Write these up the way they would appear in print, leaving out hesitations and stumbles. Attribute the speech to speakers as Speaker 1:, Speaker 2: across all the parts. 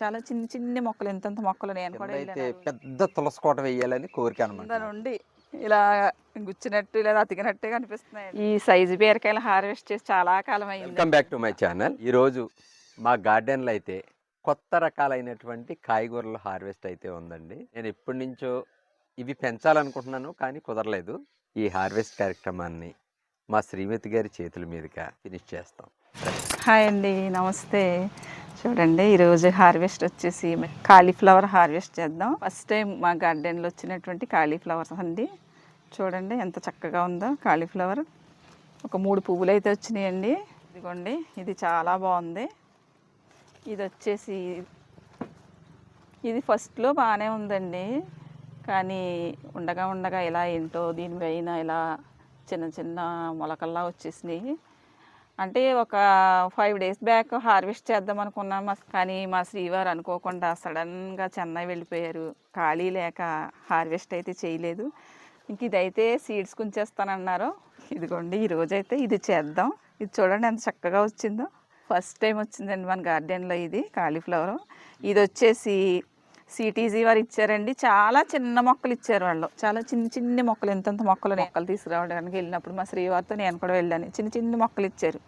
Speaker 1: చాలా చిన్ని చిన్ని మొక్కలు ఇంతంత మొక్కలు నేను కూడా
Speaker 2: అయితే
Speaker 1: వెళ్ళాను.
Speaker 2: పెద్ద తులసి కోట వేయాలని కోరిక అనమాట
Speaker 1: కింద నుండి ఇలా గుచ్చినట్టు ఇలా అతికినట్టే కనిపిస్తున్నాయి. ఈ సైజు బీరకాయలు హార్వెస్ట్ చేసి చాలా కాలం అయింది.
Speaker 2: Welcome back to my channel. ఈరోజు మా గార్డెన్లో అయితే కొత్త రకాలైనటువంటి కాయగూరల హార్వెస్ట్ అయితే ఉందండి. నేను ఎప్పటి నుంచో ఇవి పెంచాలనుకుంటున్నాను కానీ కుదరలేదు. ఈ హార్వెస్ట్ కార్యక్రమాన్ని మా శ్రీమతి గారి చేతుల మీదుగా ఫినిష్ చేస్తాం.
Speaker 1: హాయ్ అండి, నమస్తే. చూడండి, ఈరోజు హార్వెస్ట్ వచ్చేసి కాలీఫ్లవర్ హార్వెస్ట్ చేద్దాం. ఫస్ట్ టైం మా గార్డెన్లో వచ్చినటువంటి కాలీఫ్లవర్స్ అండి. చూడండి ఎంత చక్కగా ఉందో కాలీఫ్లవర్. ఒక 3 పువ్వులు అయితే వచ్చినాయండి. ఇదిగోండి, ఇది చాలా బాగుంది. ఇది వచ్చేసి ఇది ఫస్ట్లో బాగానే ఉందండి, కానీ ఉండగా ఉండగా ఇలా ఏంటో దీనిపైన ఇలా చిన్న చిన్న మొలకల్లా వచ్చేసినాయి. అంటే ఒక 5 days బ్యాక్ హార్వెస్ట్ చేద్దాం అనుకున్నాం, కానీ మా శ్రీవారు అనుకోకుండా సడన్గా చెన్నై వెళ్ళిపోయారు. ఖాళీ లేక హార్వెస్ట్ అయితే చేయలేదు. ఇంక ఇదైతే సీడ్స్ కుంచేస్తానన్నారు. ఇదిగోండి, ఈరోజైతే ఇది చేద్దాం. ఇది చూడండి ఎంత చక్కగా వచ్చిందో. ఫస్ట్ టైం వచ్చిందండి మన గార్డెన్లో ఇది కాలీఫ్లవర్. ఇది వచ్చేసి సిటీజీ వారు ఇచ్చారండి. చాలా చిన్న మొక్కలు ఇచ్చారు వాళ్ళు. చాలా చిన్ని మొక్కలు, ఇంతంత మొక్కలు తీసుకురావడానికి వెళ్ళినప్పుడు మా శ్రీవారితో నేను కూడా వెళ్ళాను. చిన్ని మొక్కలు ఇచ్చారు.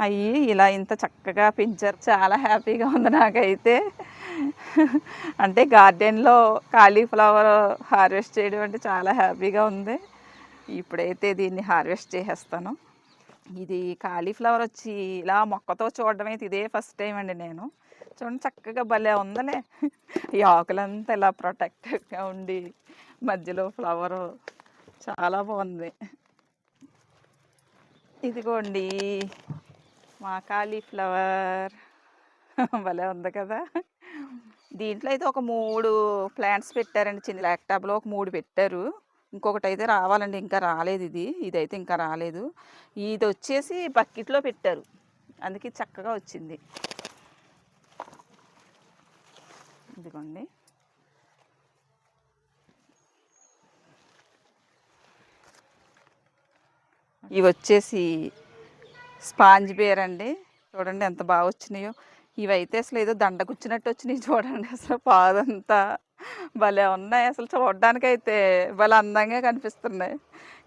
Speaker 1: అవి ఇలా ఇంత చక్కగా పెంచారు. చాలా హ్యాపీగా ఉంది నాకైతే. అంటే గార్డెన్లో కాలీఫ్లవర్ హార్వెస్ట్ చేయడం అంటే చాలా హ్యాపీగా ఉంది. ఇప్పుడైతే దీన్ని హార్వెస్ట్ చేసేస్తాను. ఇది కాలీఫ్లవర్ వచ్చి ఇలా మొక్కతో చూడడం అయితే ఇదే ఫస్ట్ టైం అండి నేను. చూడండి చక్కగా భలే ఉందలే. ఈ ఆకులంతా ఇలా ప్రొటెక్టివ్గా ఉండి మధ్యలో ఫ్లవరు చాలా బాగుంది. ఇదిగోండి మా కాలీఫ్లవర్. భలే ఉంది కదా. దీంట్లో అయితే ఒక 3 ప్లాంట్స్ పెట్టారండి. చిన్న ల్యాప్టాప్లో ఒక 3 పెట్టారు. ఇంకొకటి అయితే రావాలండి, ఇంకా రాలేదు. ఇదైతే ఇంకా రాలేదు. ఇది వచ్చేసి బకెట్లో పెట్టారు, అందుకే చక్కగా వచ్చింది. ఇదిగోండి, ఇవి వచ్చేసి స్పాంజ్ బేర్ అండి. చూడండి ఎంత బాగా వచ్చినాయో. ఇవైతే అసలు ఏదో దండ గుచ్చినట్టు వచ్చినాయి. చూడండి అసలు పాదంతా భలే ఉన్నాయి. అసలు చూడడానికైతే భలే అందంగా కనిపిస్తున్నాయి.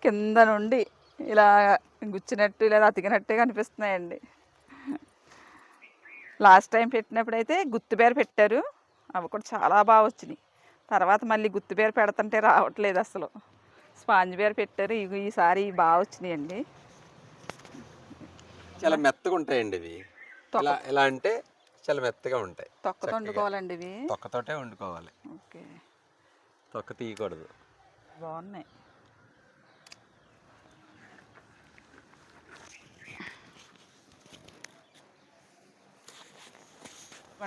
Speaker 1: కింద నుండి ఇలా గుచ్చినట్టు ఇలా అతికినట్టే కనిపిస్తున్నాయండి. లాస్ట్ టైం పెట్టినప్పుడైతే గుత్తిబేర పెట్టారు, అవి కూడా చాలా బాగా వచ్చినాయి. తర్వాత మళ్ళీ గుత్తిబేర పెడుతుంటే రావట్లేదు అసలు. స్పాంజ్ బేర్ పెట్టారు, ఈసారి బాగా వచ్చినాయండి.
Speaker 2: చాలా మెత్తగా ఉంటాయండి ఇవి. ఎలా అంటే చాలా మెత్తగా ఉంటాయి.
Speaker 1: తొక్కతో వండుకోవాలండి ఇవి.
Speaker 2: తొక్కతోటే వండుకోవాలి.
Speaker 1: ఓకే,
Speaker 2: తొక్క తీయకూడదు.
Speaker 1: బాగున్నాయి.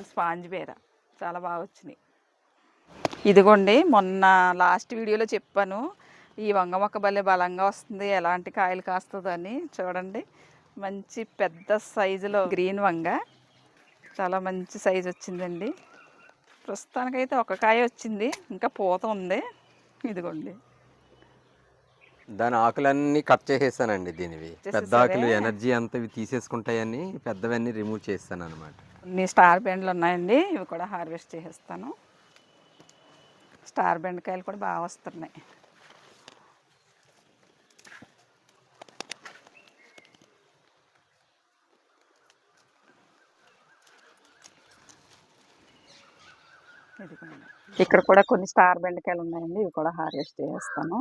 Speaker 1: స్పాంజ్ బేర చాలా బాగా వచ్చినాయి. ఇదిగోండి, మొన్న లాస్ట్ వీడియోలో చెప్పాను ఈ వంగ మొక్క భలే బలంగా వస్తుంది, ఎలాంటి కాయలు కాస్తుందని. చూడండి మంచి పెద్ద సైజులో గ్రీన్ వంగ, చాలా మంచి సైజు వచ్చిందండి. ప్రస్తుతానికైతే ఒక కాయ వచ్చింది, ఇంకా పూత ఉంది. ఇదిగోండి,
Speaker 2: దాని ఆకులన్నీ కట్ చేసేసానండి. దీనివి పెద్ద ఆకులు ఎనర్జీ అంతా ఇవి తీసేసుకుంటాయని పెద్దవన్నీ రిమూవ్ చేస్తాను అనమాట.
Speaker 1: కొన్ని స్టార్ బెండ్లు ఉన్నాయండి, ఇవి కూడా హార్వెస్ట్ చేసేస్తాను. స్టార్ బెండకాయలు కూడా బాగా వస్తున్నాయి. ఇక్కడ కూడా కొన్ని స్టార్ బెండకాయలు ఉన్నాయండి, ఇవి కూడా హార్వెస్ట్ చేస్తాను.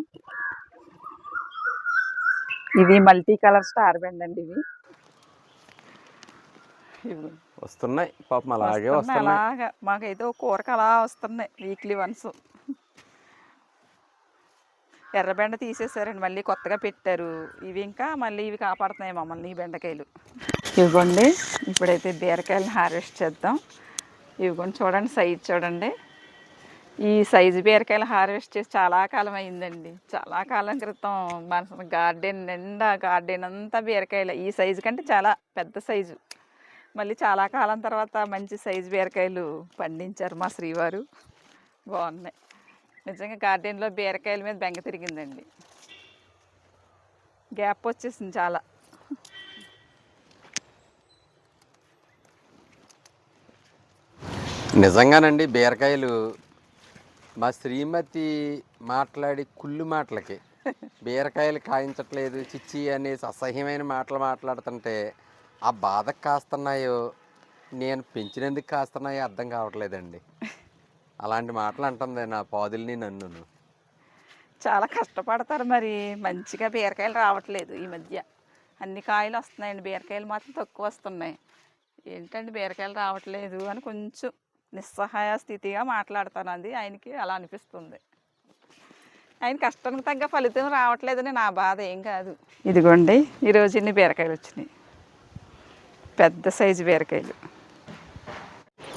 Speaker 1: ఇవి మల్టీ కలర్ స్టార్ బెండ్ అండి. ఇవి
Speaker 2: వస్తున్నాయి పాపం, అలాగే వస్తున్నాయి.
Speaker 1: అలాగా మాకైతే ఒక కూరకు అలా వస్తున్నాయి వీక్లీ వన్స్. ఎర్రబెండ తీసేసారండి, మళ్ళీ కొత్తగా పెట్టారు. ఇవి ఇంకా మళ్ళీ ఇవి కాపాడుతున్నాయి మమ్మల్ని ఈ బెండకాయలు. ఇవ్వండి, ఇప్పుడైతే బీరకాయలను హార్వెస్ట్ చేద్దాం. ఇవ్వండి, చూడండి సైజు చూడండి. ఈ సైజు బీరకాయలు హార్వెస్ట్ చేసి చాలా కాలం అయిందండి. చాలా కాలం క్రితం మన గార్డెన్ నిండా, గార్డెన్ అంతా బీరకాయలు. ఈ సైజు కంటే చాలా పెద్ద సైజు. మళ్ళీ చాలా కాలం తర్వాత మంచి సైజు బీరకాయలు పండించారు మా శ్రీవారు. బాగున్నాయి నిజంగా. గార్డెన్లో బీరకాయల మీద బెంగ తిరిగిందండి. గ్యాప్ వచ్చేసింది చాలా.
Speaker 2: నిజంగానండి బీరకాయలు మా శ్రీమతి మాట్లాడి కుళ్ళు మాటలకి బీరకాయలు కాయించట్లేదు చిచ్చి అనేసి అసహ్యమైన మాటలు మాట్లాడుతుంటే ఆ బాధకు కాస్తున్నాయో నేను పెంచినందుకు కాస్తున్నాయో అర్థం కావట్లేదండి. అలాంటి మాటలు అంటుంది నా పాదుల్ని నన్ను.
Speaker 1: చాలా కష్టపడతారు మరి. మంచిగా బీరకాయలు రావట్లేదు ఈ మధ్య. అన్ని కాయలు వస్తున్నాయండి, బీరకాయలు మాత్రం తక్కువ వస్తున్నాయి. ఏంటండి బీరకాయలు రావట్లేదు అని కొంచెం నిస్సహాయ స్థితిగా మాట్లాడతాను. అది ఆయనకి అలా అనిపిస్తుంది. ఆయన కష్టానికి తగ్గ ఫలితం రావట్లేదని నా బాధ, ఏం కాదు. ఇదిగోండి ఈరోజు ఇన్ని బీరకాయలు వచ్చినాయి, పెద్ద సైజు బీరకాయలు.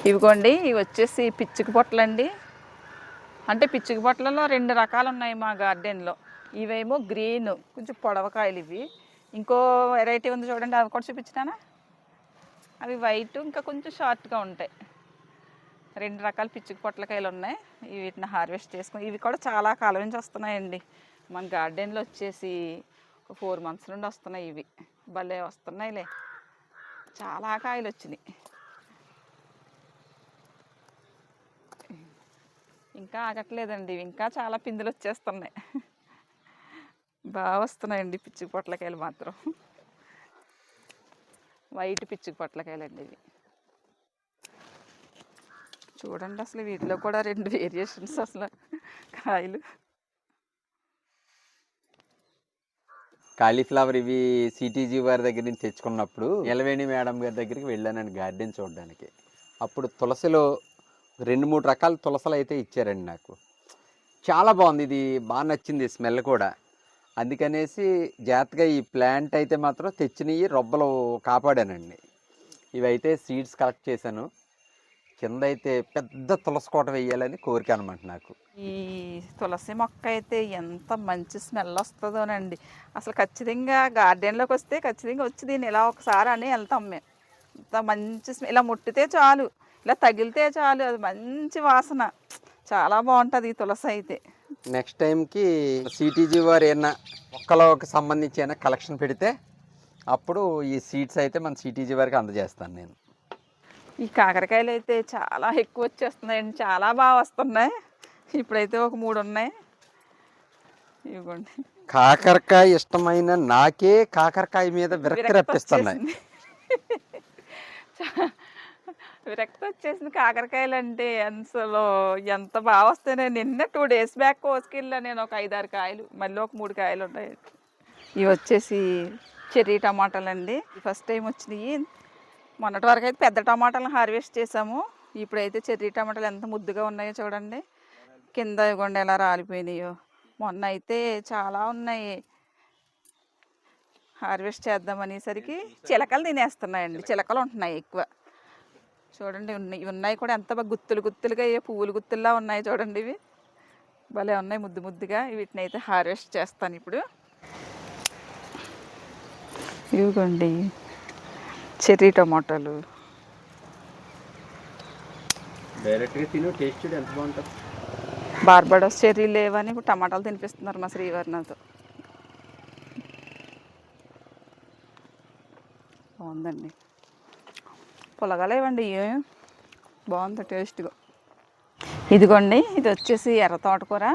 Speaker 1: ఇవిగోండి ఇవి వచ్చేసి పిచ్చుక పొట్లండి. అంటే పిచ్చుక పొట్లలో 2 రకాలు ఉన్నాయి మా గార్డెన్లో. ఇవేమో గ్రీన్ కొంచెం పొడవకాయలు ఇవి. ఇంకో వెరైటీ ఉంది చూడండి, అవి కూడా చూపించినానా. అవి వైట్ ఇంకా కొంచెం షార్ట్గా ఉంటాయి. 2 రకాల పిచ్చుక పొట్లకాయలు ఉన్నాయి. వీటిని హార్వెస్ట్ చేసుకుని ఇవి కూడా చాలా కాలం నుంచి వస్తున్నాయండి మన గార్డెన్లో. వచ్చేసి ఒక 4 మంత్స్ నుండి వస్తున్నాయి. ఇవి భలే వస్తున్నాయిలే, చాలా కాయలు వచ్చినాయి. ఇంకా ఆగట్లేదండి, ఇంకా చాలా పిందులు వచ్చేస్తున్నాయి. బాగా వస్తున్నాయండి పిచ్చుక పొట్లకాయలు మాత్రం. వైట్ పిచ్చుక పొట్లకాయలండి ఇవి. చూడండి అసలు వీటిలో కూడా 2 వేరియేషన్స్ అసలు కాయలు.
Speaker 2: కాలీఫ్లవర్ ఇవి సిటీజీ వారి దగ్గర నుంచి తెచ్చుకున్నప్పుడు ఎలవేణి మేడం గారి దగ్గరికి వెళ్ళానండి గార్డెన్ చూడడానికి. అప్పుడు తులసిలో 2-3 రకాల తులసలు అయితే ఇచ్చారండి నాకు. చాలా బాగుంది, ఇది బాగా నచ్చింది, స్మెల్ కూడా. అందుకనేసి జాగ్రత్తగా ఈ ప్లాంట్ అయితే మాత్రం తెచ్చినవి రొబ్బలు కాపాడానండి. ఇవైతే సీడ్స్ కలెక్ట్ చేశాను. కింద అయితే పెద్ద తులసి కోట వేయాలని కోరిక అనమాట నాకు.
Speaker 1: ఈ తులసి మొక్క అయితే ఎంత మంచి స్మెల్ వస్తుందోనండి. అసలు ఖచ్చితంగా గార్డెన్లోకి వస్తే ఖచ్చితంగా వచ్చి దీన్ని ఇలా ఒకసారి అని వెళ్తాం మేము. అంత మంచి స్మెల్, ఇలా ముట్టితే చాలు, ఇలా తగిలితే చాలు, అది మంచి వాసన. చాలా బాగుంటుంది ఈ తులసి అయితే.
Speaker 2: నెక్స్ట్ టైంకి సిటీజీ వారు ఏమన్నా మొక్కలకు సంబంధించి ఏమైనా కలెక్షన్ పెడితే అప్పుడు ఈ సీడ్స్ అయితే మన సిటీజీ వారికి అందజేస్తాను నేను.
Speaker 1: ఈ కాకరకాయలు అయితే చాలా ఎక్కువ వచ్చేస్తున్నాయండి, చాలా బాగా వస్తున్నాయి. ఇప్పుడైతే ఒక 3 ఉన్నాయి. ఇవ్వండి,
Speaker 2: కాకరకాయ ఇష్టమైన నాకే కాకరకాయ మీద విరక్తి రప్పిస్తున్నాయి.
Speaker 1: విరక్తి వచ్చేసింది కాకరకాయలు అంటే. అసలు ఎంత బాగా వస్తాయి. నిన్న 2 days బ్యాక్ కోసుకెళ్ళా నేను ఒక 5-6 కాయలు, మళ్ళీ ఒక 3 కాయలు ఉన్నాయి. ఇవి వచ్చేసి చెర్రీ టమాటాలు అండి. ఫస్ట్ టైం వచ్చినాయి. మొన్నటి వరకు అయితే పెద్ద టమాటాలను హార్వెస్ట్ చేసాము. ఇప్పుడైతే చెర్రీ టమాటాలు ఎంత ముద్దుగా ఉన్నాయో చూడండి. కింద ఇవ్వండి ఎలా రాలిపోయినాయో. మొన్న అయితే చాలా ఉన్నాయి. హార్వెస్ట్ చేద్దాం అనేసరికి చిలకలు తినేస్తున్నాయండి. చిలకలు ఉంటున్నాయి ఎక్కువ. చూడండి ఇవి ఉన్నాయి కూడా ఎంత బాగా గుత్తులు గుత్తులుగా, ఏ పువ్వులు గుత్తుల్లా ఉన్నాయి చూడండి. ఇవి భలే ఉన్నాయి ముద్దు ముద్దుగా. వీటిని అయితే హార్వెస్ట్ చేస్తాను ఇప్పుడు. ఇవిగోండి చెర్రీ టమాటాలు.
Speaker 2: డైరెక్ట్గా తిను, టేస్ట్ ఎంత బాగుంటుంది.
Speaker 1: బార్బడోస్ చెర్రీ లేవని ఇప్పుడు టమాటాలు తినిపిస్తున్నారు మా శ్రీవారి నాతో. బాగుందండి, పుల్లగా లేవండి, బాగుంది టేస్ట్గా. ఇదిగోండి ఇది వచ్చేసి ఎర్ర తోటకూర.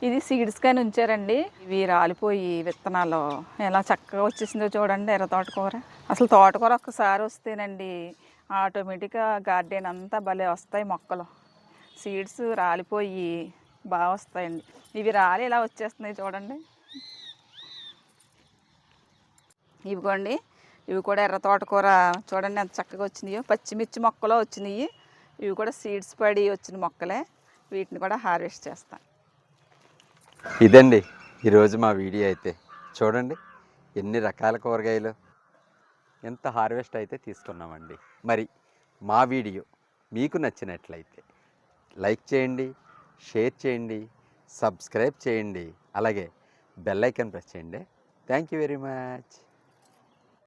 Speaker 1: ఇది సీడ్స్ కానీ ఉంచారండి. ఇవి రాలిపోయి విత్తనాలు ఎలా చక్కగా వచ్చేసిందో చూడండి ఎర్ర తోటకూర. అసలు తోటకూర ఒక్కసారి వస్తేనండి ఆటోమేటిక్గా గార్డెన్ అంతా భలే వస్తాయి మొక్కలు. సీడ్స్ రాలిపోయి బాగా వస్తాయండి. ఇవి రాలి ఇలా వచ్చేస్తున్నాయి చూడండి. ఇవిగోండి ఇవి కూడా ఎర్ర తోటకూర చూడండి ఎంత చక్కగా వచ్చినాయో. పచ్చిమిర్చి మొక్కలో వచ్చినాయి. ఇవి కూడా సీడ్స్ పడి వచ్చిన మొక్కలే. వీటిని కూడా హార్వెస్ట్ చేస్తాను.
Speaker 2: ఇదండి ఈరోజు మా వీడియో అయితే. చూడండి ఎన్ని రకాల కూరగాయలు, ఎంత హార్వెస్ట్ అయితే తీసుకున్నామండి. మరి మా వీడియో మీకు నచ్చినట్లయితే లైక్ చేయండి, షేర్ చేయండి, సబ్స్క్రైబ్ చేయండి, అలాగే బెల్ ఐకాన్ ప్రెస్ చేయండి. Thank you very much.